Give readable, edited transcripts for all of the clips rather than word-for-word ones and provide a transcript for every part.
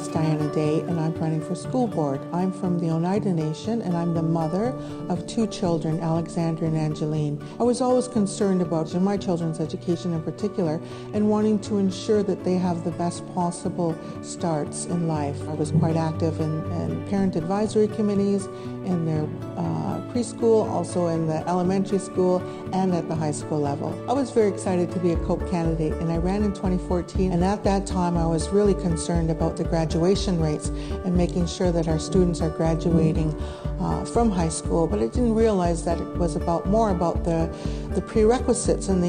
is Diana Day, and I'm running for school board. I'm from the Oneida Nation, and I'm the mother of two children, Alexander and Angeline. I was always concerned about my children's education in particular, and wanting to ensure that they have the best possible starts in life. I was quite active in parent advisory committees, in their preschool, also in the elementary school, and at the high school level. I was very excited to be a COPE candidate, and I ran in 2014, and at that time I was really concerned about the graduation rates and making sure that our students are graduating from high school, but I didn't realize that it was more about the prerequisites and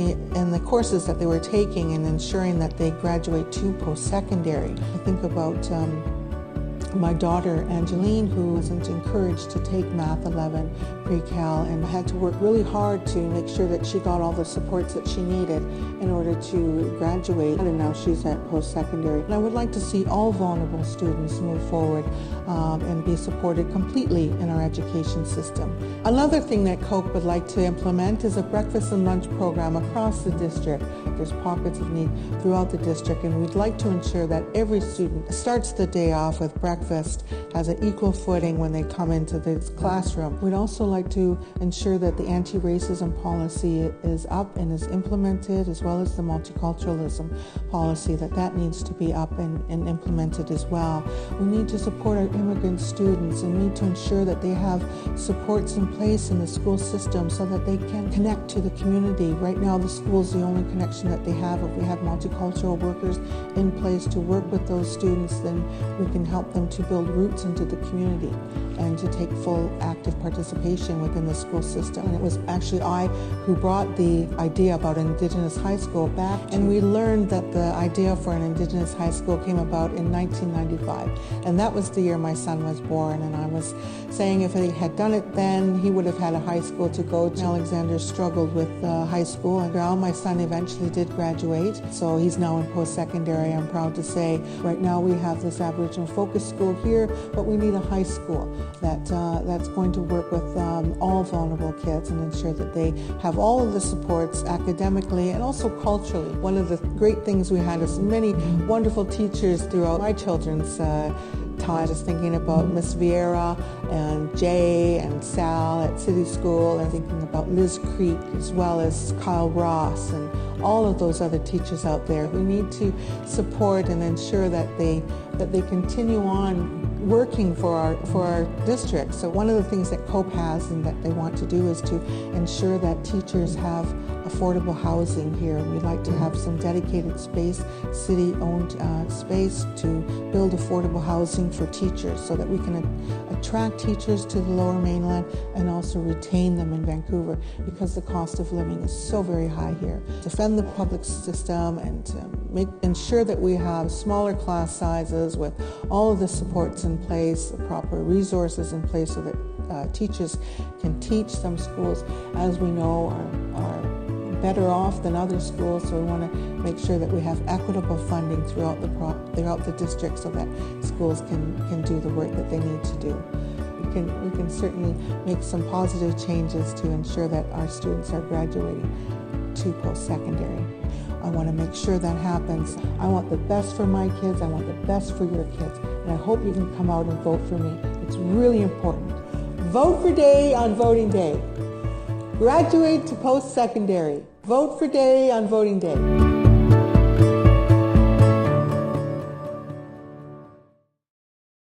the courses that they were taking and ensuring that they graduate to post-secondary. I think about my daughter Angeline, who wasn't encouraged to take Math 11 pre-cal and had to work really hard to make sure that she got all the supports that she needed in order to graduate, and now she's at post-secondary. And I would like to see all vulnerable students move forward and be supported completely in our education system. Another thing that COPE would like to implement is a breakfast and lunch program across the district. There's pockets of need throughout the district, and we'd like to ensure that every student starts the day off with breakfast as an equal footing when they come into this classroom. We'd also like to ensure that the anti-racism policy is up and is implemented, as well as the multiculturalism policy, that needs to be up and implemented as well. We need to support our immigrant students and need to ensure that they have supports in place in the school system so that they can connect to the community. Right now the school is the only connection that they have. If we have multicultural workers in place to work with those students, then we can help them to build roots into the community and to take full active participation within the school system. And it was actually I who brought the idea about an Indigenous high school back, and we learned that the idea for an Indigenous high school came about in 1995, and that was the year my son was born. And I was saying if he had done it then, he would have had a high school to go to. Alexander struggled with high school, and now my son eventually did graduate, so he's now in post-secondary. I'm proud to say right now we have this Aboriginal focus school here, but we need a high school that's going to work with all vulnerable kids and ensure that they have all of the supports academically and also culturally. One of the great things we had is many wonderful teachers throughout my children's time. Just thinking about Miss Vieira and Jay and Sal at City School, and thinking about Liz Creek, as well as Kyle Ross and all of those other teachers out there. We need to support and ensure that they continue on working for our district. So one of the things that COPE has and that they want to do is to ensure that teachers have affordable housing here. We'd like to have some dedicated space, city-owned space, to build affordable housing for teachers so that we can attract teachers to the Lower Mainland and also retain them in Vancouver, because the cost of living is so very high here. Defend the public system and to ensure that we have smaller class sizes with all of the supports in place, the proper resources in place so that teachers can teach. Some schools, as we know, are better off than other schools, so we want to make sure that we have equitable funding throughout the district so that schools can do the work that they need to do. We can certainly make some positive changes to ensure that our students are graduating to post-secondary. I want to make sure that happens. I want the best for my kids. I want the best for your kids. And I hope you can come out and vote for me. It's really important. Vote for Day on voting day. Graduate to post-secondary. Vote for Day on voting day.